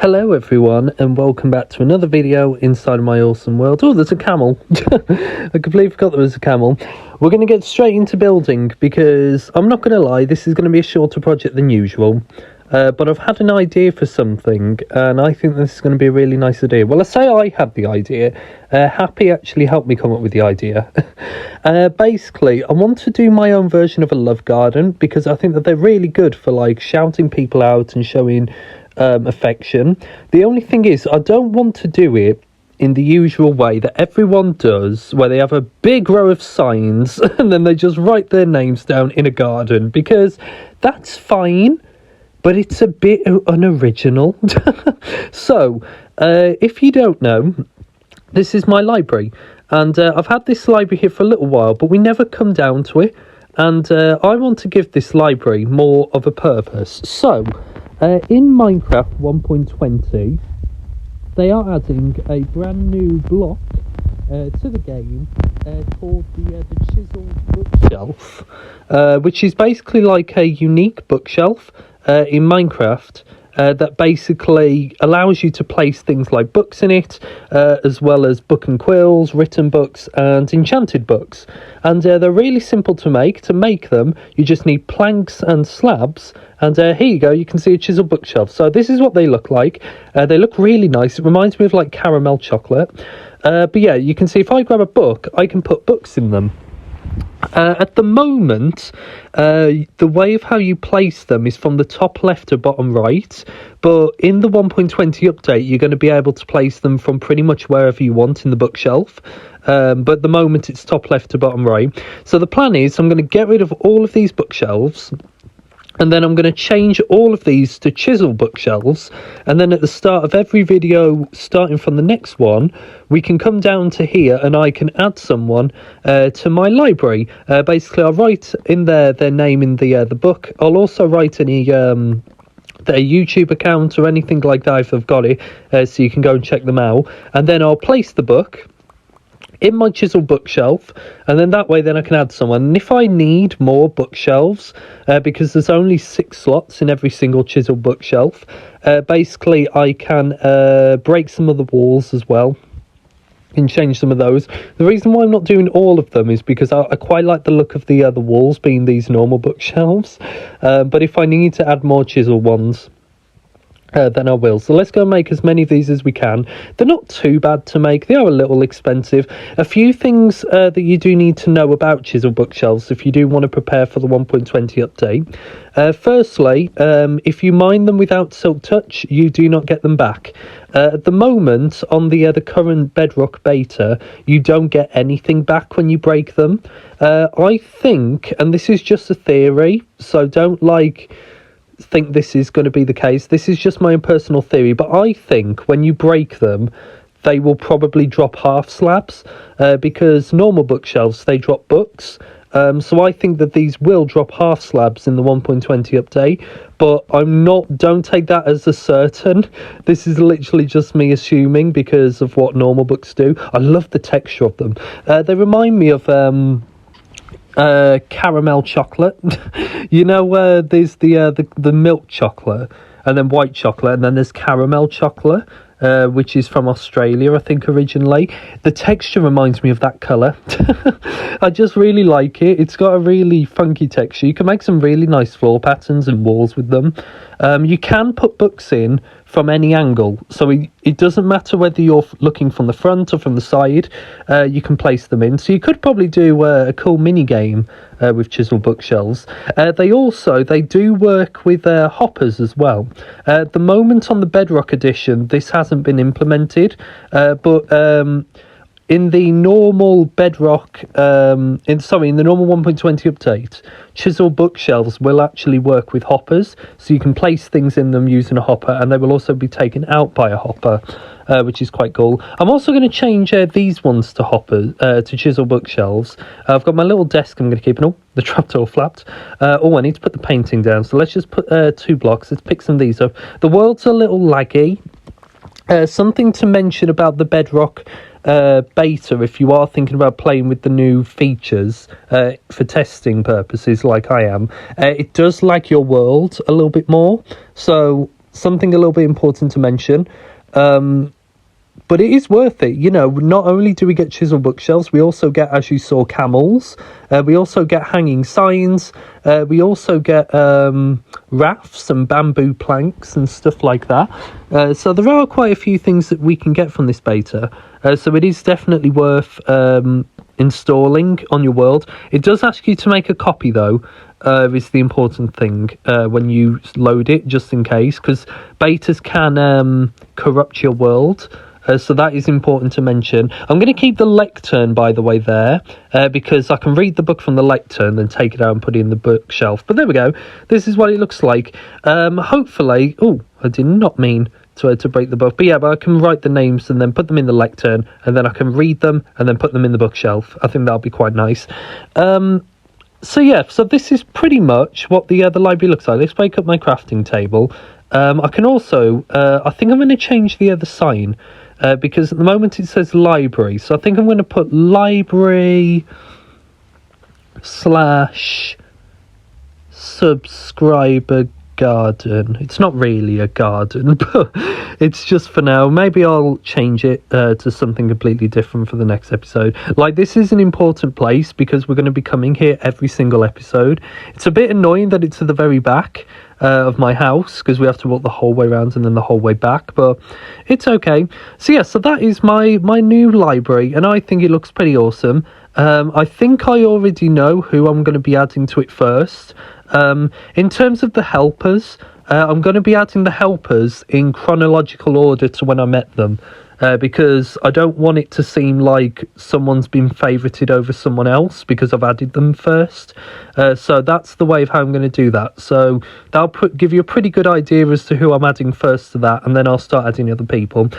Hello everyone, and welcome back to another video inside of my awesome world. Oh, there's a camel. I completely forgot there was a camel. We're going to get straight into building because I'm not going to lie, this is going to be a shorter project than usual. But I've had an idea for something, and I think this is going to be a really nice idea. Well, I say I had the idea. Happy actually helped me come up with the idea. Basically, I want to do my own version of a love garden because I think that they're really good for like shouting people out and showing affection. The only thing is, I don't want to do it in the usual way that everyone does, where they have a big row of signs and then they just write their names down in a garden, because that's fine, but it's a bit unoriginal. So, if you don't know, this is my library, and I've had this library here for a little while, but we never come down to it, and I want to give this library more of a purpose. So, in Minecraft 1.20, they are adding a brand new block to the game called the chiseled bookshelf, which is basically like a unique bookshelf in Minecraft that basically allows you to place things like books in it, as well as book and quills, written books and enchanted books. And they're really simple to make. To make them, you just need planks and slabs. And here you go, you can see a chiseled bookshelf. So this is what they look like. They look really nice. It reminds me of like caramel chocolate. But yeah, you can see if I grab a book, I can put books in them. At the moment, the way of how you place them is from the top left to bottom right, but in the 1.20 update, you're going to be able to place them from pretty much wherever you want in the bookshelf. But at the moment, it's top left to bottom right. So the plan is I'm going to get rid of all of these bookshelves, and then I'm going to change all of these to chisel bookshelves. And then at the start of every video, starting from the next one, we can come down to here and I can add someone to my library. Basically, I'll write in there their name in the book. I'll also write any their YouTube account or anything like that if I've got it, so you can go and check them out. And then I'll place the book in my chisel bookshelf, and then that way then I can add someone. And if I need more bookshelves, because there's only 6 slots in every single chisel bookshelf, basically I can break some of the walls as well and change some of those. The reason why I'm not doing all of them is because I quite like the look of the walls being these normal bookshelves, but if I need to add more chisel ones, then I will. So let's go make as many of these as we can. They're not too bad to make. They are a little expensive. A few things that you do need to know about chisel bookshelves if you do want to prepare for the 1.20 update. Firstly, if you mine them without Silk Touch, you do not get them back. At the moment, on the current Bedrock beta, you don't get anything back when you break them. I think, and this is just a theory, so don't think this is going to be the case. This is just my own personal theory, but I think when you break them, they will probably drop half slabs, because normal bookshelves, they drop books. So I think that these will drop half slabs in the 1.20 update, but don't take that as a certain. This is literally just me assuming because of what normal books do. I love the texture of them. They remind me of caramel chocolate. You know, there's the milk chocolate, and then white chocolate, and then there's caramel chocolate, which is from Australia, I think, originally. The texture reminds me of that colour. I just really like it. It's got a really funky texture. You can make some really nice floor patterns and walls with them. You can put books in from any angle, so it doesn't matter whether you're looking from the front or from the side. You can place them in, so you could probably do a cool mini game with chisel bookshelves. They do work with hoppers as well. At the moment on the Bedrock edition, this hasn't been implemented, but in the normal Bedrock, in the normal 1.20 update, chisel bookshelves will actually work with hoppers, so you can place things in them using a hopper, and they will also be taken out by a hopper, which is quite cool. I'm also going to change these ones to hoppers, to chisel bookshelves. I've got my little desk I'm going to keep, and the trapdoor flapped. I need to put the painting down, so let's just put 2 blocks. Let's pick some of these up. The world's a little laggy. Something to mention about the Bedrock beta, if you are thinking about playing with the new features for testing purposes like I am, it does lag your world a little bit more. So something a little bit important to mention. But it is worth it, you know. Not only do we get chisel bookshelves, we also get, as you saw, camels. We also get hanging signs. We also get rafts and bamboo planks and stuff like that. So there are quite a few things that we can get from this beta. So it is definitely worth installing on your world. It does ask you to make a copy, though. Is the important thing when you load it, just in case, because betas can corrupt your world. So that is important to mention. I'm going to keep the lectern, by the way, there, because I can read the book from the lectern, then take it out and put it in the bookshelf. But there we go. This is what it looks like. Hopefully... Oh, I did not mean to break the book. But yeah, but I can write the names and then put them in the lectern, and then I can read them and then put them in the bookshelf. I think that'll be quite nice. So yeah, so this is pretty much what the library looks like. Let's break up my crafting table. I can also... I think I'm going to change the other sign. Because at the moment it says library, so I think I'm going to put library / subscriber garden. It's not really a garden, but it's just for now. Maybe I'll change it to something completely different for the next episode. Like, this is an important place because we're going to be coming here every single episode. It's a bit annoying that it's at the very back of my house, because we have to walk the whole way around and then the whole way back, but it's okay. So yeah, so that is my new library, and I think it looks pretty awesome. I think I already know who I'm going to be adding to it first. In terms of the helpers, I'm going to be adding the helpers in chronological order to when I met them. Because I don't want it to seem like someone's been favorited over someone else because I've added them first. So that's the way of how I'm going to do that. So that'll give you a pretty good idea as to who I'm adding first to that, and then I'll start adding other people.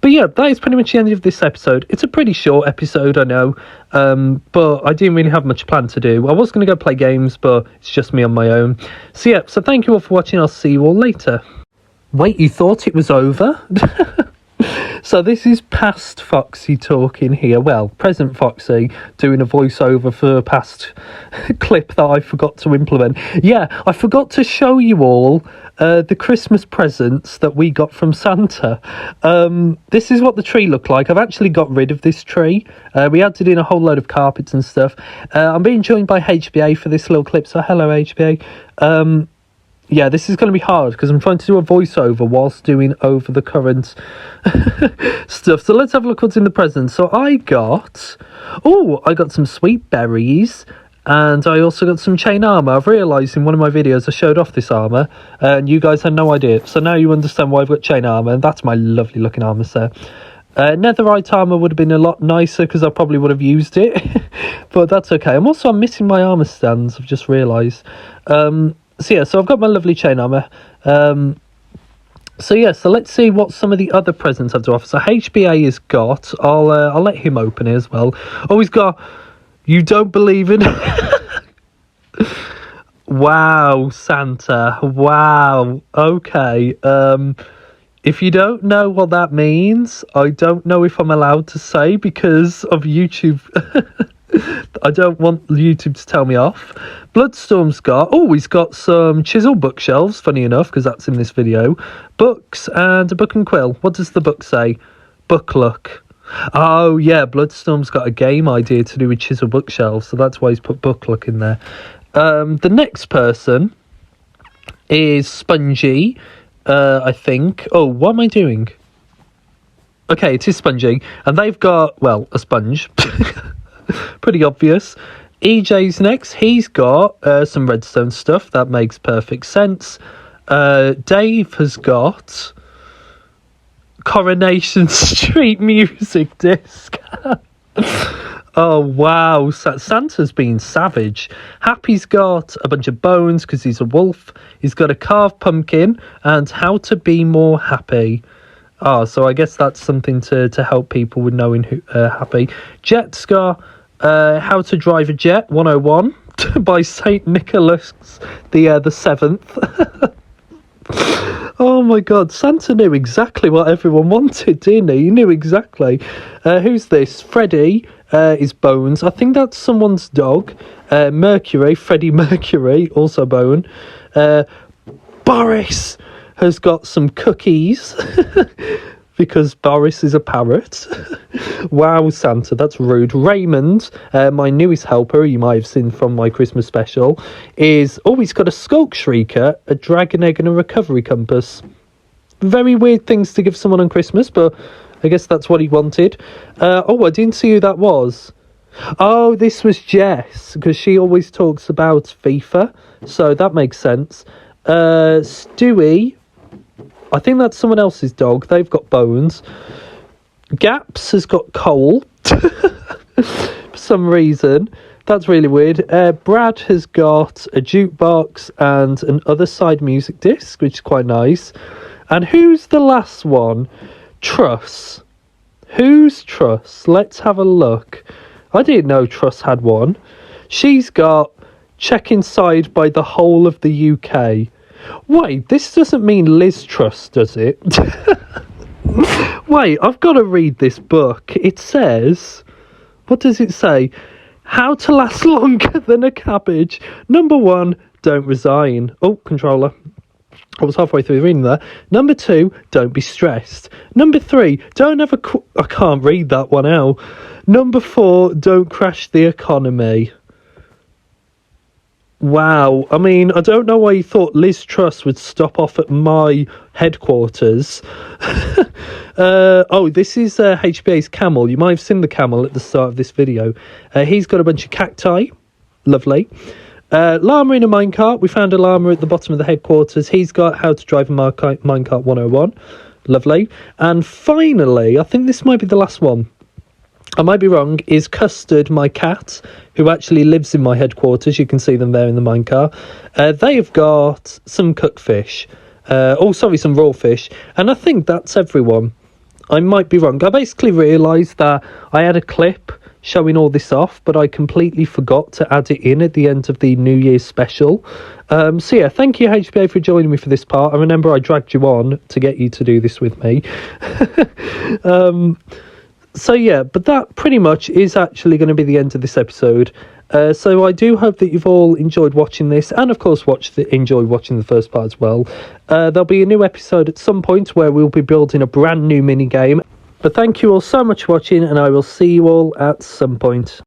But yeah, that is pretty much the end of this episode. It's a pretty short episode, I know, but I didn't really have much planned to do. I was going to go play games, but it's just me on my own. So yeah, so thank you all for watching. I'll see you all later. Wait, you thought it was over? So this is past Foxy talking here. Well, present Foxy doing a voiceover for a past clip that I forgot to implement. Yeah, I forgot to show you all the Christmas presents that we got from Santa. This is what the tree looked like. I've actually got rid of this tree. We added in a whole load of carpets and stuff. I'm being joined by HBA for this little clip, so hello HBA. Yeah, this is going to be hard because I'm trying to do a voiceover whilst doing over the current stuff. So let's have a look what's in the present. So I got some sweet berries, and I also got some chain armour. I've realised in one of my videos I showed off this armour, and you guys had no idea. So now you understand why I've got chain armour, and that's my lovely looking armour set. Netherite armour would have been a lot nicer because I probably would have used it, but that's okay. I'm missing my armour stands, I've just realised. So yeah, so I've got my lovely chain armour. So yeah, so let's see what some of the other presents have to offer. So HBA has got, I'll let him open it as well. Oh, he's got, you don't believe in... Wow, Santa, wow, okay. If you don't know what that means, I don't know if I'm allowed to say because of YouTube. I don't want YouTube to tell me off. Bloodstorm's got... Oh, he's got some chisel bookshelves, funny enough, because that's in this video. Books and a book and quill. What does the book say? Book luck. Oh, yeah, Bloodstorm's got a game idea to do with chisel bookshelves, so that's why he's put book luck in there. The next person is Spongy, I think. Oh, what am I doing? Okay, it is Spongy, and they've got, well, a sponge. Pretty obvious. EJ's next. He's got some redstone stuff. That makes perfect sense. Dave has got Coronation Street music disc. Oh, wow. Santa's been savage. Happy's got a bunch of bones because he's a wolf. He's got a carved pumpkin and how to be more happy. Oh, so I guess that's something to help people with knowing who happy. Jet's got How to Drive a Jet 101 by St. Nicholas the 7th. Oh my god, Santa knew exactly what everyone wanted, didn't he? He knew exactly. Who's this? Freddie is Bones. I think that's someone's dog. Mercury, Freddie Mercury, also Bone. Boris has got some cookies because Boris is a parrot. Wow, Santa, that's rude. Raymond, my newest helper, you might have seen from my Christmas special, is... Oh, he's got a skulk shrieker, a dragon egg and a recovery compass. Very weird things to give someone on Christmas, but I guess that's what he wanted. Oh, I didn't see who that was. Oh, this was Jess, because she always talks about FIFA, so that makes sense. Stewie, I think that's someone else's dog. They've got bones. Gaps has got coal for some reason. That's really weird. Brad has got a jukebox and an other side music disc, which is quite nice. And who's the last one? Truss. Who's Truss? Let's have a look. I didn't know Truss had one. She's got check inside by the whole of the UK. Wait, this doesn't mean Liz Truss, does it? Wait, I've got to read this book. It says... What does it say? How to last longer than a cabbage. Number 1, don't resign. Oh, controller. I was halfway through reading that. Number 2, don't be stressed. Number 3, don't have a... I can't read that one out. Number 4, don't crash the economy. Wow. I mean, I don't know why you thought Liz Truss would stop off at my headquarters. Oh, this is HBA's camel. You might have seen the camel at the start of this video. He's got a bunch of cacti. Lovely. Llama in a minecart. We found a llama at the bottom of the headquarters. He's got how to drive a minecart 101. Lovely. And finally, I think this might be the last one. I might be wrong, is Custard, my cat, who actually lives in my headquarters. You can see them there in the minecart. They've got some cooked fish. Some raw fish. And I think that's everyone. I might be wrong. I basically realised that I had a clip showing all this off, but I completely forgot to add it in at the end of the New Year's special. So yeah, thank you HBA for joining me for this part. I remember I dragged you on to get you to do this with me. So yeah, but that pretty much is actually going to be the end of this episode. So I do hope that you've all enjoyed watching this, and of course enjoyed watching the first part as well. There'll be a new episode at some point where we'll be building a brand new mini game. But thank you all so much for watching, and I will see you all at some point.